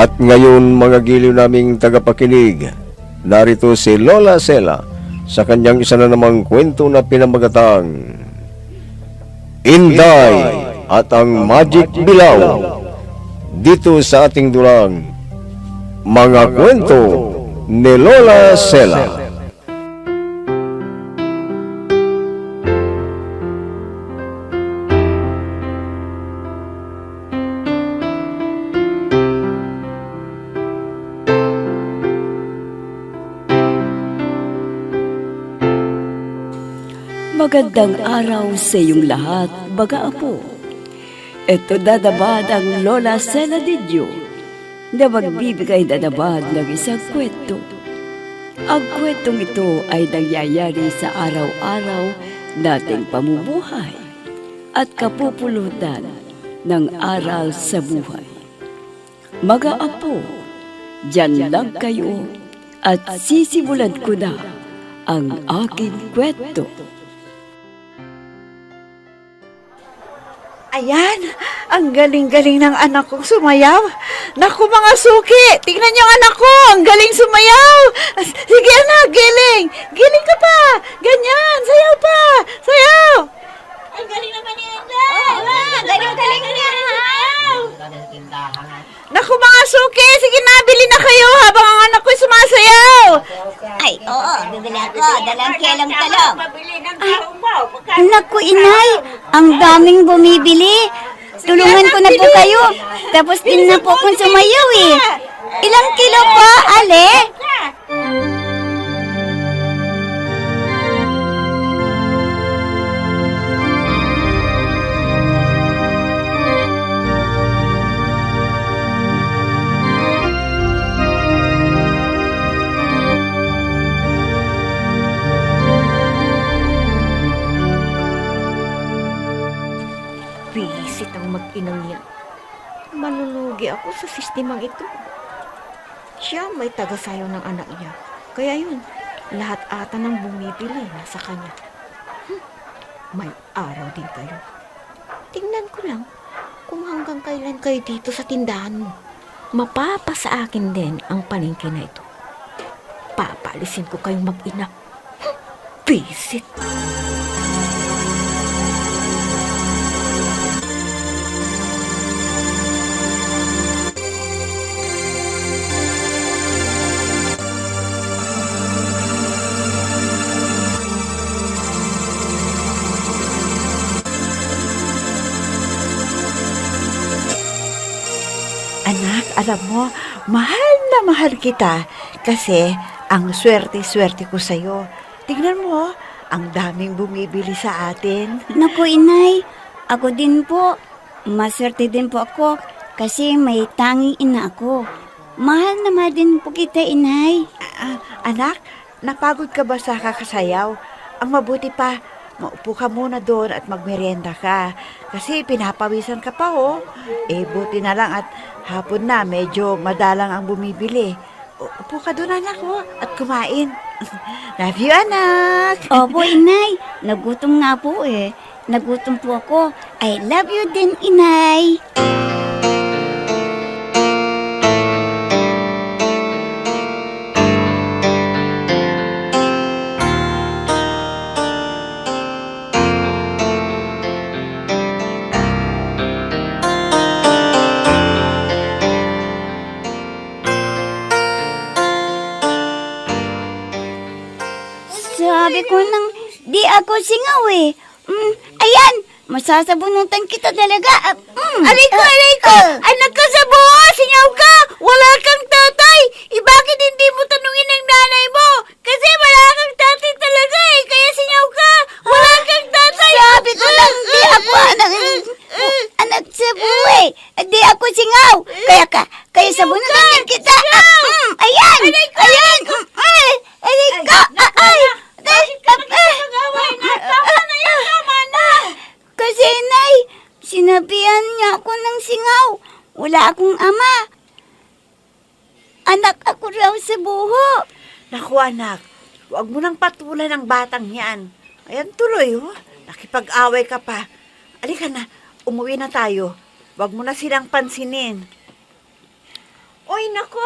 At ngayon mga giliw naming tagapakinig, narito si Lola Sela sa kanyang isa na namang kwento na pinamagatang Inday at ang Magic Bilaw, dito sa ating dulang Mga Kwento ni Lola Sela. Magandang araw sa iyong lahat, baga apo. Ito dadabad ang Lola Sela Didyo na magbibigay dadabad ng isang kwento. Ang kwentong ito ay nangyayari sa araw-araw nating pamumuhay at kapupulutan ng aral sa buhay. Mga apo, dyan lang kayo at sisimulan ko na ang aking kwento. Ayan, ang galing-galing ng anak kong sumayaw. Naku mga suki, tingnan niyo ang anak ko, ang galing sumayaw. Sige anak, giling. Giling ka pa. Ganyan, sayaw pa. Sayaw. Ang galing naman ni Inday! Galing-galing niya! Naku mga suki, sige na, bili na kayo habang ang anak ko'y sumasayaw. Ay, oo, bibili ako. Dalang kilang talong. Naku, inay, ang daming bumibili. Tulungan ko na po kayo. Tapos din na po akong sumayaw eh. Ilang kilo pa, ale? Visit ang mag-inang yan. Malulugi ako sa sistemang ito. Siya may tagasayaw ng anak niya. Kaya yun, lahat ata ng bumibili nasa kanya. May araw din kayo. Tingnan ko lang kung hanggang kailan kayo dito sa tindahan mo. Mapapa sa akin din ang palengke na ito. Papalisin ko kayong mag-ina. Visit! Anak, alam mo, mahal na mahal kita kasi ang swerte-swerte ko sa'yo. Tignan mo, ang daming bumibili sa atin. Naku, inay, ako din po. Maswerte din po ako kasi may tanging ina ako. Mahal na mahal din po kita, inay. Anak, napagod ka ba sa kakasayaw? Ang mabuti pa, maupo ka muna doon at magmerienda ka. Kasi pinapawisan ka pa, oh. Eh, buti na lang at hapon na, medyo madalang ang bumibili. Upo ka doon, anak, oh, at kumain. Love you, anak. Opo, inay. Nagutom nga po eh. Nagutom po ako. I love you din, inay. Sabi ko nang di ako singaw eh. Ayan, masasabunutan kita talaga. Aray ko! Anak ka sa buho! Singaw ka! Wala kang tatay! Bakit hindi mo tanungin ang nanay mo? Kasi wala kang tatay talaga eh! Kaya singaw ka! Wala kang tatay! Sabi ko lang, di ako anak sa buhay. Di ako singaw. Kaya sabunutan din kita. Ayan! Ayan! Aray ko! Bakit ka nakikipag-away na? Tama na yan! Tama na! Kasi, Nay, sinabihan niya ako ng singaw. Wala akong ama. Anak ako raw sa buho. Naku, anak, huwag mo nang patulan ang batang yan. Ayan tuloy, oh. Nakipag-away ka pa. Alika na, umuwi na tayo. Huwag mo na silang pansinin. Uy, Ay, nako.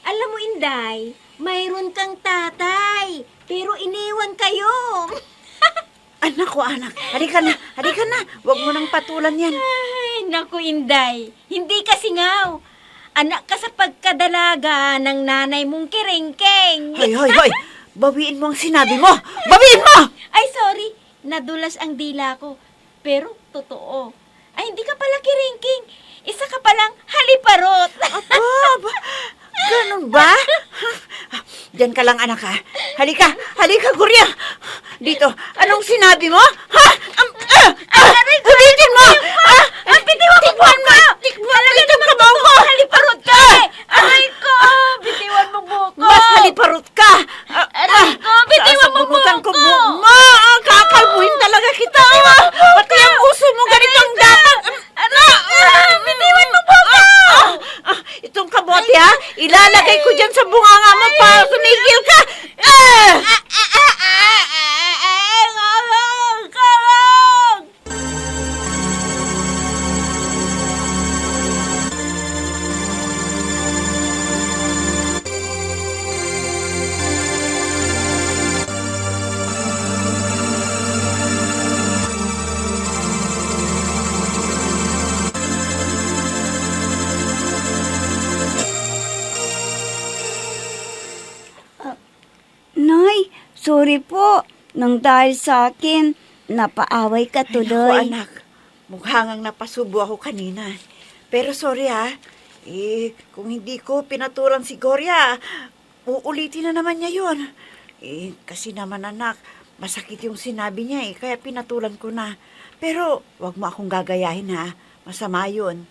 Alam mo, Inday, mayroon kang tatay, pero iniwan kayo. Anak ko, anak. Halika na. Halika na. Huwag mo nang patulan yan. Ay, naku, Inday. Hindi ka singaw. Anak ka sa pagkadalaga ng nanay mong kirengkeng. Hoy, hoy, hoy. Bawiin mo ang sinabi mo. Bawiin mo! Ay, sorry. Nadulas ang dila ko. Pero, totoo. Ay, hindi ka pala kirengking. Isa ka palang haliparot. Aba, ganun ba? Diyan ka lang, anak, ha? Halika, halika, Gurya. Dito, anong sinabi mo? Ha? Ulitin mo! Ang bitiwan mo buhok ko! Talaga naman totoo, haliparot ka eh! Aray ko! Bitiwan mo buhok ko! Mas haliparot ka! Aray ko! Bitiwan mo Sasabunutan buhok ko ko! buhok mo! Kakalbuhin talaga kita! Pati ang uso mo ganitong dapat! Bitiwan mo buhok ko! Itong kamote, ha? Ilalagay ko dyan sa bunganga mo para tumigil ka! Karong! Nay, sorry po. Nang dahil sa akin, napaaway ka Ay, naku, tuloy. anak. Mukhangang napasubo ako kanina. Pero sorry, ha? Kung hindi ko pinaturan si Gloria, uulitin na naman niya yun. Kasi naman, anak, masakit yung sinabi niya, kaya pinatulan ko na. Pero, wag mo akong gagayahin, ha? Masama yun.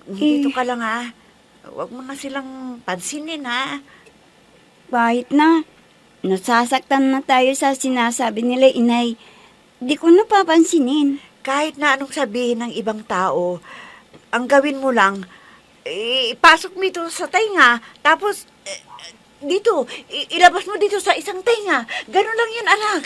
Dito ka lang, ha? Wag mo na silang pansinin, ha? Kahit na, nasasaktan na tayo sa sinasabi nila, inay. Di ko napapansinin. Kahit na anong sabihin ng ibang tao, ang gawin mo lang, ipasok mo ito sa tenga, tapos dito, ilabas mo dito sa isang tenga. Ganun lang yun, anak.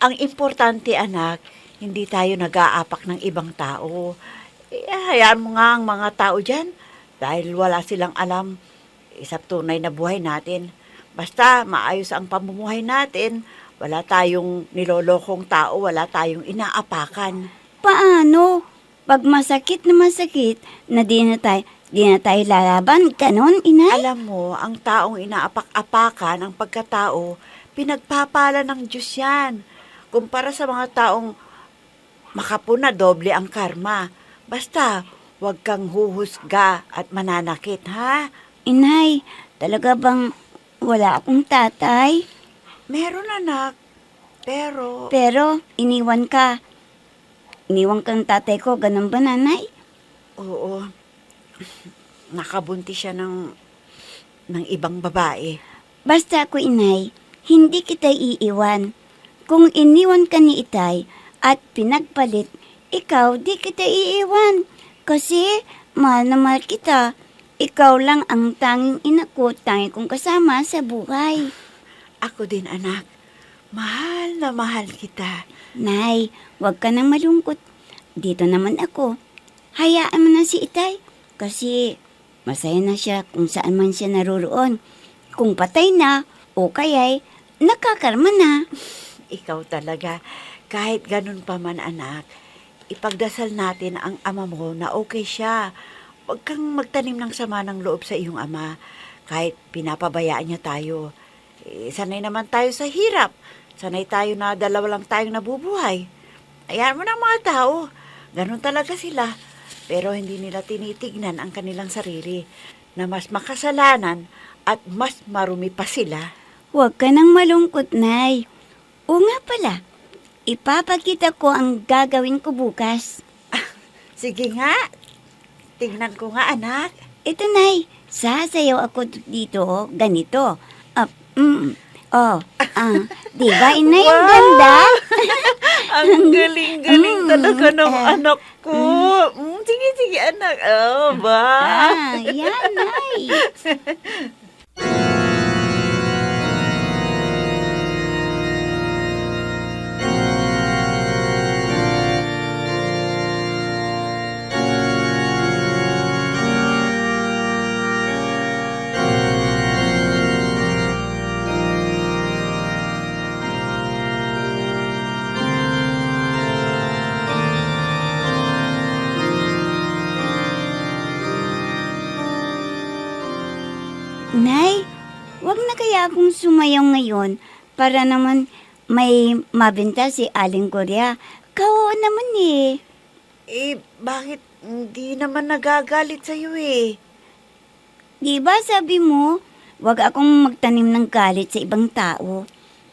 Ang importante, anak, hindi tayo nag-aapak ng ibang tao. Hayaan mo nga ang mga tao dyan dahil wala silang alam sa tunay na buhay natin. Basta maayos ang pamumuhay natin, wala tayong nilolokong tao, wala tayong inaapakan. Paano? Pag masakit na di na tayo lalaban, ganon, inay? Alam mo, ang taong inaapak-apakan ang pagkatao, pinagpapala ng Diyos yan. Kumpara sa mga taong makapuna, doble ang karma. Basta, huwag kang huhusga at mananakit, ha? Inay, talaga bang wala akong tatay? Meron, anak. Pero, Pero, iniwan ka. Iniwan kang tatay ko, ganun ba, nanay? oo, nakabuntis siya ng ibang babae. Basta ako, inay, hindi kita iiwan. Kung iniwan ka ni itay at pinagpalit, ikaw di kita iiwan. Kasi mahal na mahal kita. Ikaw lang ang tanging ina ko, tanging kong kasama sa buhay. Ako din, anak. Mahal na mahal kita. Nay, huwag ka nang malungkot. Dito naman ako. Hayaan mo na si itay. Kasi masaya na siya kung saan man siya naroroon. Kung patay na o kaya'y nakakarma na. Ikaw talaga, kahit ganun pa man, anak, ipagdasal natin ang ama mo na okay siya. Huwag kang magtanim ng sama ng loob sa iyong ama, kahit pinapabayaan niya tayo. Sanay naman tayo sa hirap. Sanay tayo na dalawa lang tayong nabubuhay. Ayan mo ng mga tao. Ganun talaga sila. Pero hindi nila tinitignan ang kanilang sarili na mas makasalanan at mas marumi pa sila. Huwag ka nang malungkot, Nay. O nga pala, ipapakita ko ang gagawin ko bukas. Sige nga. Tingnan ko nga, anak. Ito, Nay, sasayaw ako dito, ganito. Oh, di ba, inay, ang ganda? Ang galing-galing talaga ng anak ko. Sige, sige, anak. Oh, ba? Yan, ay. Nay, wag na kaya akong sumayaw ngayon para naman may mabenta si Aling Korea. Kawawa naman eh. Bakit hindi naman nagagalit sa'yo eh? Di ba sabi mo, wag akong magtanim ng galit sa ibang tao.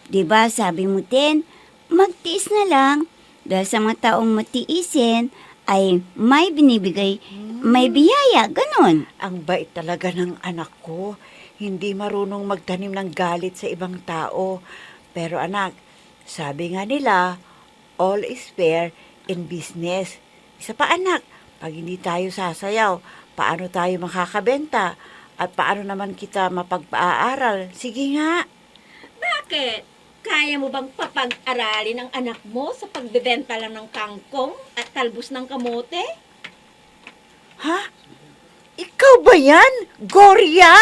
Di ba sabi mo din, magtiis na lang. Dahil sa mga taong matiisin ay may binibigay, may biyaya, ganon. Ang bait talaga ng anak ko. Hindi marunong magtanim ng galit sa ibang tao. Pero anak, sabi nga nila, all is fair in business. Isa pa anak, pag hindi tayo sasayaw, paano tayo makakabenta? At paano naman kita mapagpaaral? Sige nga. Bakit? Kaya mo bang papag-aralin ang anak mo sa pagbebenta lang ng kangkong at talbos ng kamote? Ha? Ikaw ba yan? Gloria?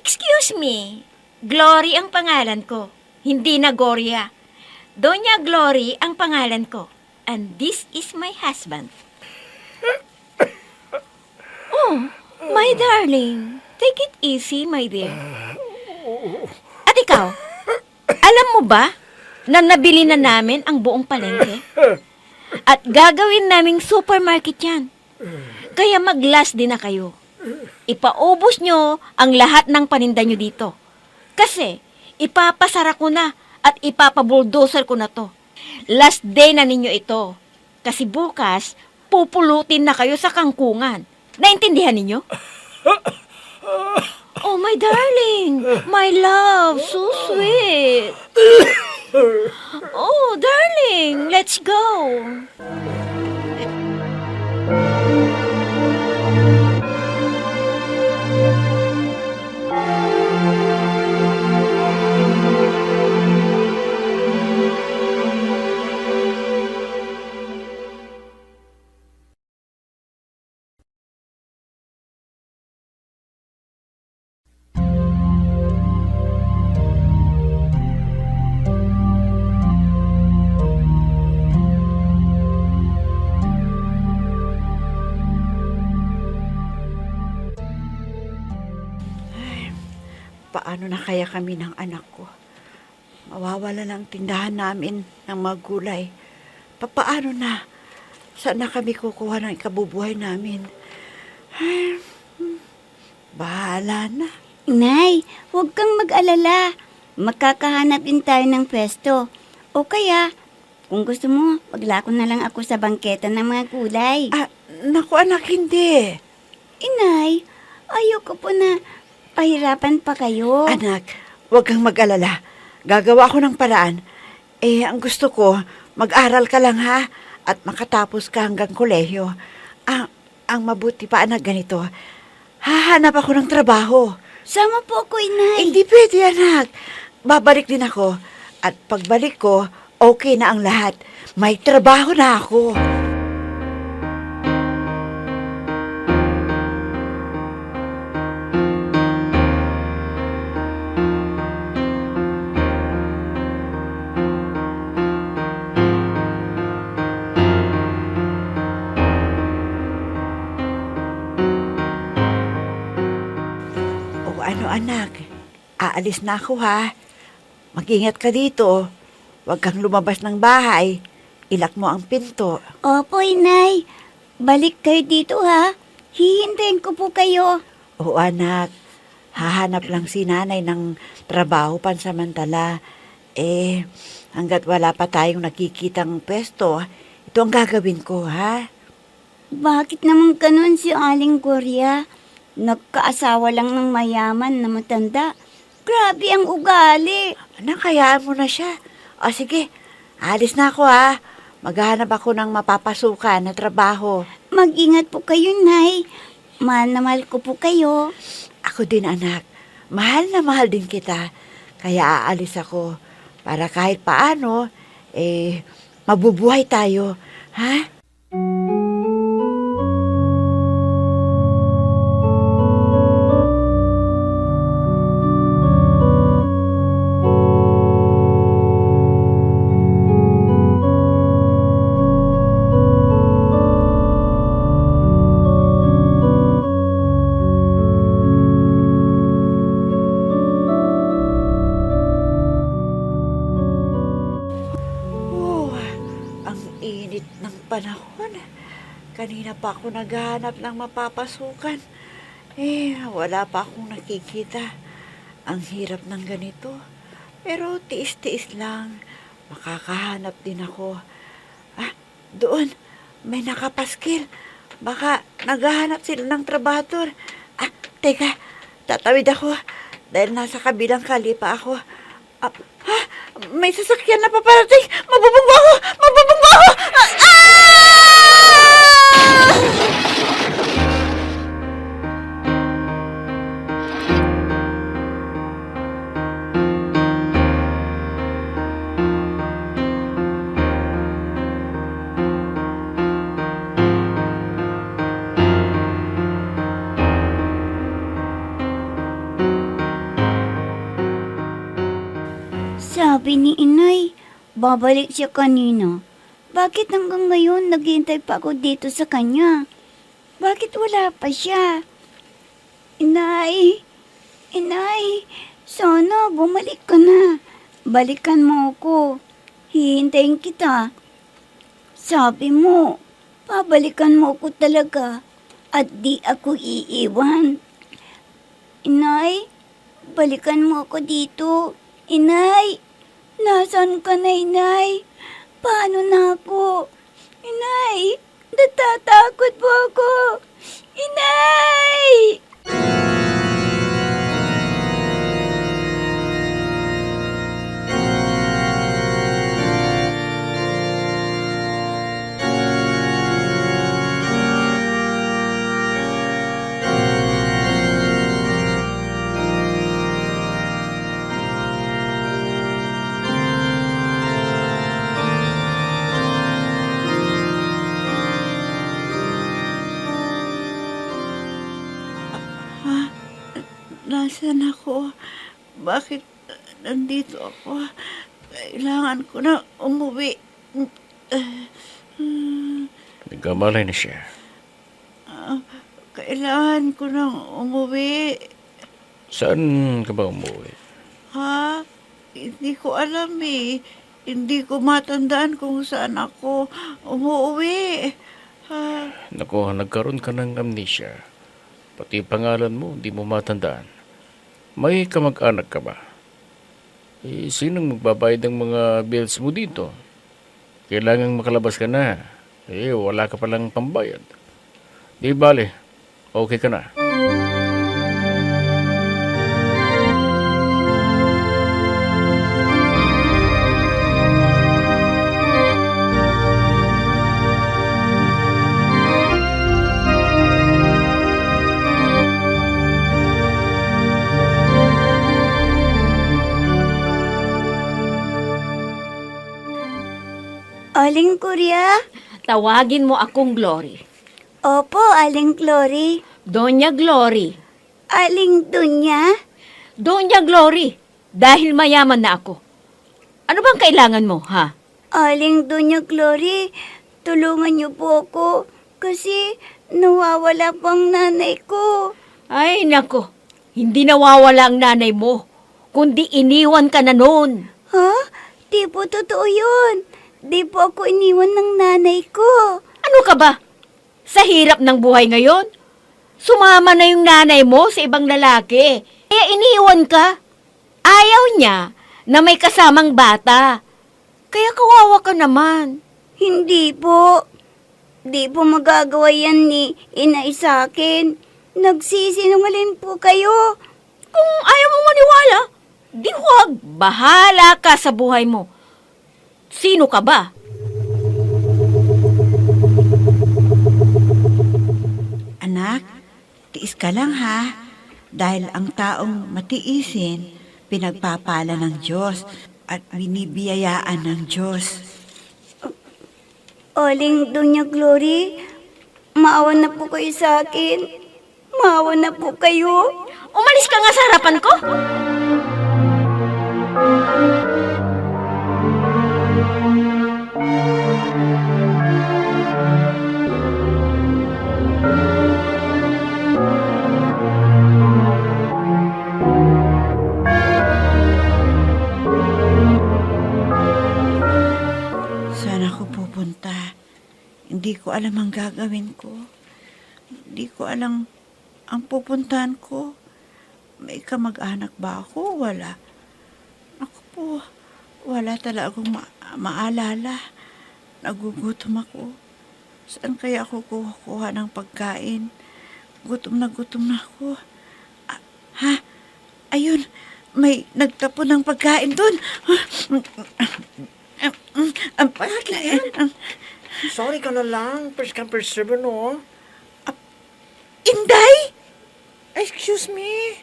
Excuse me, Glory ang pangalan ko, hindi na Gloria. Doña Glory ang pangalan ko, and this is my husband. Oh, my darling, take it easy, my dear. At ikaw, alam mo ba na nabili na namin ang buong palengke? At gagawin naming supermarket yan. Kaya mag-last din na kayo. Ipaubos nyo ang lahat ng paninda nyo dito. Kasi, ipapasara ko na at ipapabulldozer ko na to. Last day na ninyo ito. Kasi bukas, pupulutin na kayo sa kangkungan. Naintindihan ninyo? Oh, my darling. My love, so sweet. Oh, darling, let's go. Paano na kaya kami ng anak ko? Mawawala ng tindahan namin ng mga gulay. Paano na? Saan na kami kukuha ng ikabubuhay namin? Ay, bahala na. Nay, huwag kang mag-alala. Magkakahanap din tayo ng pwesto. O kaya, kung gusto mo, maglako na lang ako sa bangketa ng mga gulay. Naku anak, hindi. Inay, ayoko po na pahirapan pa kayo. Anak, huwag kang mag-alala. Gagawa ko ng paraan. Ang gusto ko, mag-aral ka lang ha, at makatapos ka hanggang kolehiyo. Ang mabuti pa anak ganito, hahanap ako ng trabaho. Sama po ako, Inay. Hindi pwede anak. Babalik din ako. At pagbalik ko, okay na ang lahat. May trabaho na ako. Ano anak, aalis na ako ha. Mag-ingat ka dito. Huwag kang lumabas ng bahay. Ilak mo ang pinto. Opo, Inay. Balik kayo dito, ha? Hihintayin ko po kayo. Oo anak, hahanap lang si nanay ng trabaho pansamantala. Hanggat wala pa tayong nakikitang pwesto, ito ang gagawin ko ha. Bakit naman ganun si Aling Korea? Nagkaasawa lang ng mayaman na matanda. Grabe ang ugali. Anak, hayaan mo na siya. O sige, alis na ako ha. Maghahanap ako ng mapapasukan na trabaho. Mag-ingat po kayo, Nay. Mahal na mahal ko po kayo. Ako din, anak. Mahal na mahal din kita. Kaya aalis ako para kahit paano, mabubuhay tayo. Ha? Oh, ang init ng panahon. Kanina pa ako naghahanap ng mapapasukan. Wala pa akong nakikita. Ang hirap ng ganito. Pero tiis-tiis lang. Makakahanap din ako. Doon. May nakapaskil. Baka naghahanap sila ng trabador. Teka. Tatawid ako. Dahil nasa kabilang kalipa ako. May sasakyan na paparating. Mabubunggo ako! Mabubunggo ako! Sabi ni Inay, babalik siya kanina. Bakit hanggang ngayon naghihintay pa ako dito sa kanya? Bakit wala pa siya? Inay, Inay, sana bumalik ka na. Balikan mo ako. Hihintayin kita. Sabi mo, pabalikan mo ako talaga at di ako iiwan. Inay, balikan mo ako dito. Inay, nasaan ka na, Inay? Paano na ako? Inay, natatakot po ako. Inay! Nasaan ako? Bakit nandito ako? Kailangan ko na umuwi. Nagkamalay na siya. Kailangan ko na umuwi. Saan ka ba umuwi? Hindi ko alam eh. Hindi ko matandaan kung saan ako umuwi. Naku, nagkaroon ka ng amnesia. Pati pangalan mo, hindi mo matandaan. May kamag-anak ka ba? Sinong magbabayad ng mga bills mo dito? Kailangang makalabas ka na. Wala ka palang pambayad. Di bale, okay ka na. Aling Kuya? Tawagin mo akong Glory. Opo, Aling Glory. Doña Glory. Aling Dunya? Doña Glory. Dahil mayaman na ako. Ano bang kailangan mo, ha? Aling Dunya Glory, tulungan niyo po ako kasi nawawala pang nanay ko. Ay, nako. Hindi nawawala ang nanay mo, kundi iniwan ka na noon. Ha? Di po totoo yun. Di po ako iniwan ng nanay ko. Ano ka ba? Sa hirap ng buhay ngayon? Sumama na yung nanay mo sa ibang lalaki. Kaya iniwan ka. Ayaw niya na may kasamang bata. Kaya kawawa ka naman. Hindi po. Di po magagawa yan ni inay sa akin. Nagsisinungaling po kayo. Kung ayaw mo maniwala, Di huwag, bahala ka sa buhay mo. Sino ka ba? Anak, tiis ka lang ha. Dahil ang taong matiisin, pinagpapala ng Diyos at binibiyayaan ng Diyos. Aling Doña Glory, maawa na po kayo sa akin. Maawa na po kayo. Umalis ka nga sa harapan ko. Saan ako pupunta? Hindi ko alam ang gagawin ko. Hindi ko alam ang pupuntahan ko. May kamag-anak ba ako? Wala. Ako po, wala talaga akong maalala. Nagugutom ako. Saan kaya ako kukuha ng pagkain? Gutom na ako. Ha? Ayun, may nagtapon ng pagkain doon. Ang pagkain. Sorry ka na lang. First come, first serve, no? Inday! Excuse me.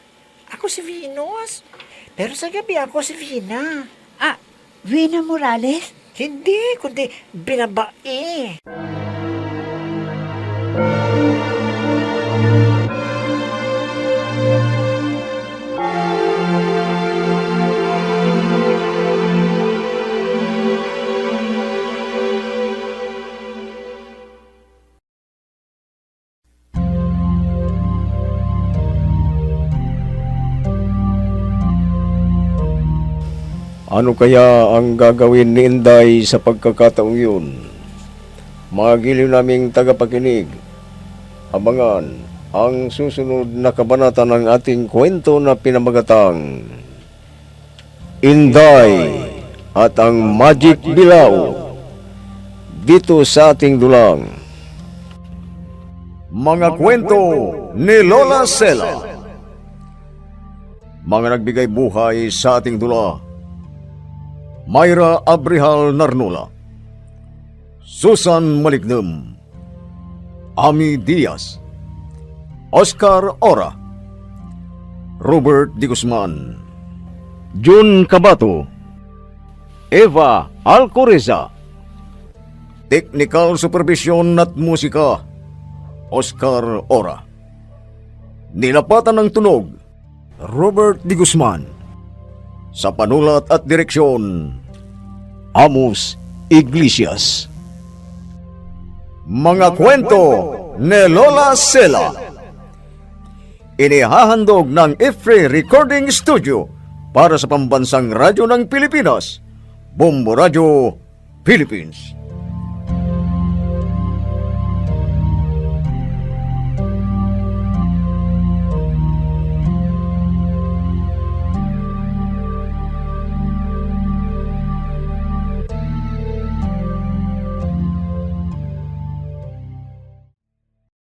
Ako si Venus. Pero sa gabi ako si Vina. Vina Morales? Hindi, kundi binabae. Ano kaya ang gagawin ni Inday sa pagkakataong yun? Mga giliw naming tagapakinig, abangan ang susunod na kabanata ng ating kwento na pinamagatang Inday at ang Magic Bilaw dito sa ating dulang. Mga kwento ni Lola Sela. Mga nagbigay buhay sa ating dula: Myra Abrihal Narnula, Susan Malignem, Ami Diaz, Oscar Ora, Robert Di Guzman, Jun Cabato, Eva Alcoreza. Technical Supervision at Musika, Oscar Ora. Nilapatan ng tunog, Robert Di Guzman. Sa panulat at direksyon, Amos Iglesias. Mga kwento ni Lola Sela. Inihahandog ng IFRE Recording Studio para sa pambansang radyo ng Pilipinas, Bombo Radio, Philippines.